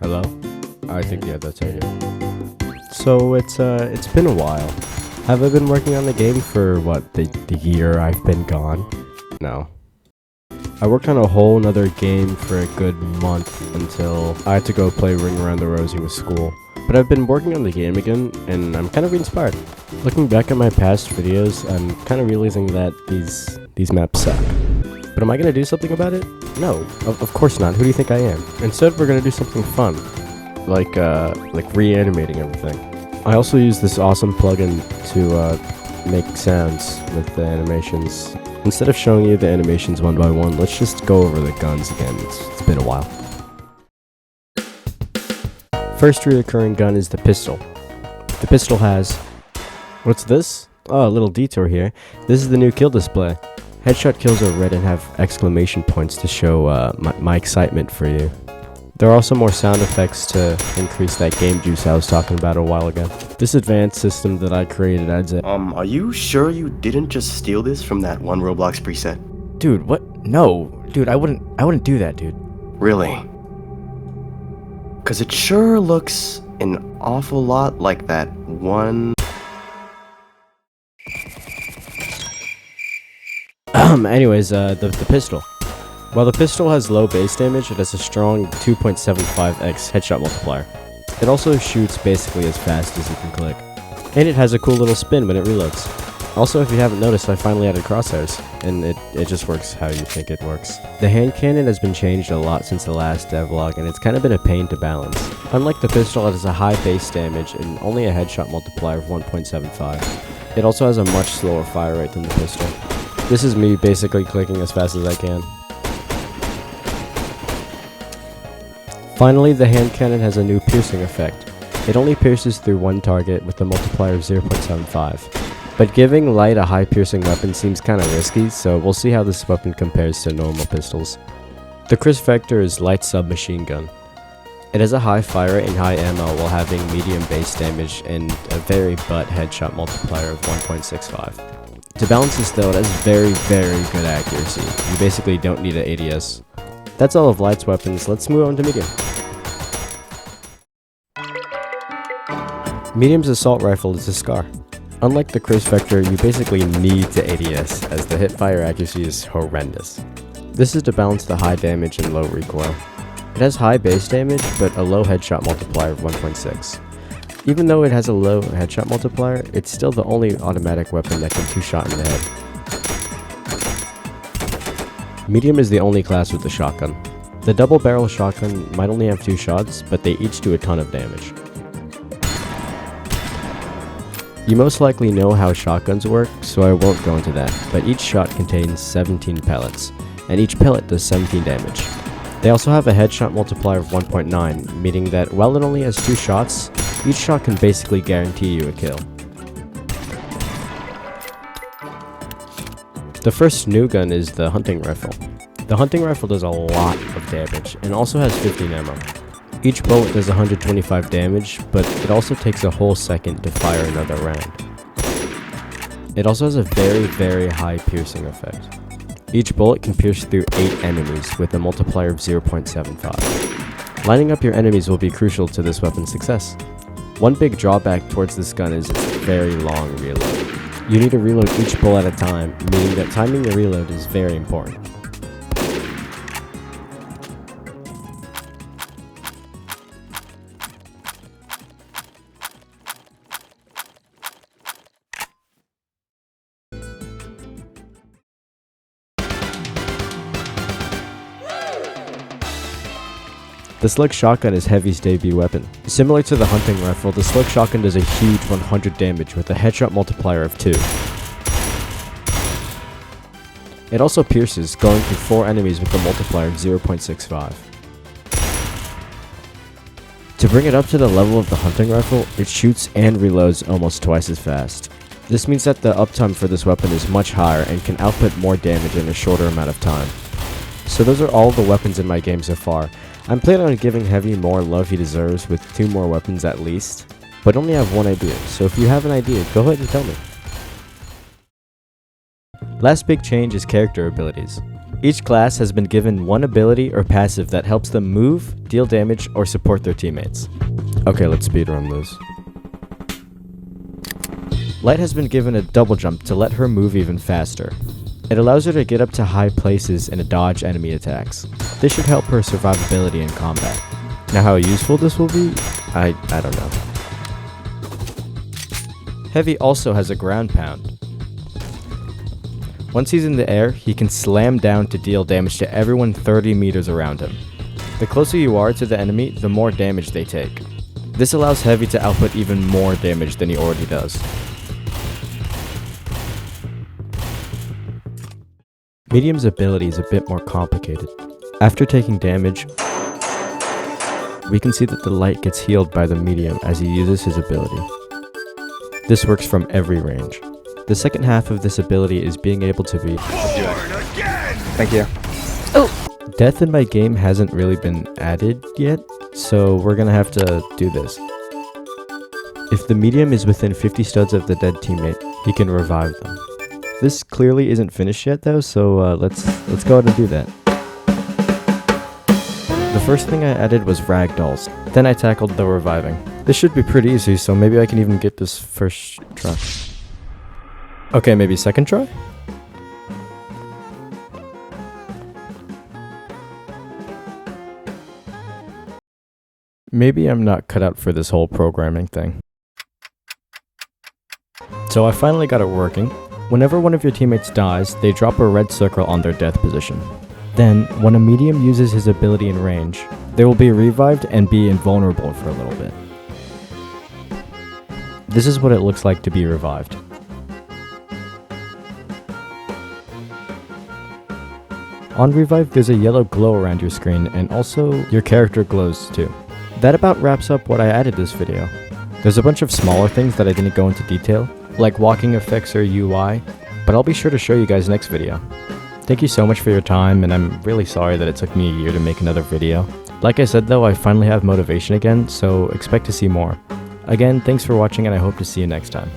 Hello? I think yeah, that's it. So it's been a while. Have I been working on the game for what, the year I've been gone? No. I worked on a whole nother game for a good month until I had to go play Ring Around the Rosie with school. But I've been working on the game again, and I'm kind of inspired. Looking back at my past videos, I'm kind of realizing that these maps suck. But am I gonna do something about it? No, of course not. Who do you think I am? Instead, we're gonna do something fun, like reanimating everything. I also use this awesome plugin to make sounds with the animations. Instead of showing you the animations one by one, let's just go over the guns again. It's been a while. First reoccurring gun is the pistol. The pistol has... What's this? Oh, a little detour here. This is the new kill display. Headshot kills are red and have exclamation points to show my excitement for you. There are also more sound effects to increase that game juice I was talking about a while ago. This advanced system that I created adds a... Are you sure you didn't just steal this from that one Roblox preset? Dude, what? No. Dude, I wouldn't do that, dude. Really? Cause it sure looks an awful lot like that one... Anyways, the pistol. While the pistol has low base damage, it has a strong 2.75x headshot multiplier. It also shoots basically as fast as you can click. And it has a cool little spin when it reloads. Also, if you haven't noticed, I finally added crosshairs, and it just works how you think it works. The hand cannon has been changed a lot since the last devlog, and it's kind of been a pain to balance. Unlike the pistol, it has a high base damage and only a headshot multiplier of 1.75. It also has a much slower fire rate than the pistol. This is me basically clicking as fast as I can. Finally, the hand cannon has a new piercing effect. It only pierces through one target with a multiplier of 0.75. But giving light a high piercing weapon seems kinda risky, so we'll see how this weapon compares to normal pistols. The Chris Vector is light submachine gun. It has a high fire rate and high ammo while having medium base damage and a very butt headshot multiplier of 1.65. To balance this though, it has very good accuracy. You basically don't need an ADS. That's all of Light's weapons. Let's move on to medium. Medium's assault rifle is a SCAR. Unlike the Chris Vector, you basically need the ADS, as the hip fire accuracy is horrendous. This is to balance the high damage and low recoil. It has high base damage, but a low headshot multiplier of 1.6. Even though it has a low headshot multiplier, it's still the only automatic weapon that can two-shot in the head. Medium is the only class with a shotgun. The double-barrel shotgun might only have 2 shots, but they each do a ton of damage. You most likely know how shotguns work, so I won't go into that, but each shot contains 17 pellets, and each pellet does 17 damage. They also have a headshot multiplier of 1.9, meaning that while it only has 2 shots, each shot can basically guarantee you a kill. The first new gun is the hunting rifle. The hunting rifle does a lot of damage, and also has 15 ammo. Each bullet does 125 damage, but it also takes a whole second to fire another round. It also has a very high piercing effect. Each bullet can pierce through 8 enemies with a multiplier of 0.75. Lining up your enemies will be crucial to this weapon's success. One big drawback towards this gun is its very long reload. You need to reload each bullet at a time, meaning that timing your reload is very important. The Slick Shotgun is Heavy's debut weapon. Similar to the hunting rifle, the Slick Shotgun does a huge 100 damage with a headshot multiplier of 2. It also pierces, going through 4 enemies with a multiplier of 0.65. To bring it up to the level of the hunting rifle, it shoots and reloads almost twice as fast. This means that the uptime for this weapon is much higher and can output more damage in a shorter amount of time. So those are all the weapons in my game so far. I'm planning on giving Heavy more love he deserves with 2 more weapons at least, but only have one idea, so if you have an idea, go ahead and tell me. Last big change is character abilities. Each class has been given one ability or passive that helps them move, deal damage, or support their teammates. Okay, let's speedrun this. Light has been given a double jump to let her move even faster. It allows her to get up to high places and dodge enemy attacks. This should help her survivability in combat. Now how useful this will be, I don't know. Heavy also has a ground pound. Once he's in the air, he can slam down to deal damage to everyone 30 meters around him. The closer you are to the enemy, the more damage they take. This allows Heavy to output even more damage than he already does. Medium's ability is a bit more complicated. After taking damage, we can see that the Light gets healed by the Medium as he uses his ability. This works from every range. The second half of this ability is being able to be... Thank you. Death in my game hasn't really been added yet, so we're gonna have to do this. If the Medium is within 50 studs of the dead teammate, he can revive them. This clearly isn't finished yet though, so let's go ahead and do that. The first thing I added was ragdolls, then I tackled the reviving. This should be pretty easy, so maybe I can even get this first try. Okay, maybe second try? Maybe I'm not cut out for this whole programming thing. So I finally got it working. Whenever one of your teammates dies, they drop a red circle on their death position. Then, when a medium uses his ability in range, they will be revived and be invulnerable for a little bit. This is what it looks like to be revived. On revive, there's a yellow glow around your screen, and also your character glows too. That about wraps up what I added this video. There's a bunch of smaller things that I didn't go into detail, like walking effects or UI, but I'll be sure to show you guys next video. Thank you so much for your time, and I'm really sorry that it took me a year to make another video. Like I said though, I finally have motivation again, so expect to see more. Again, thanks for watching and I hope to see you next time.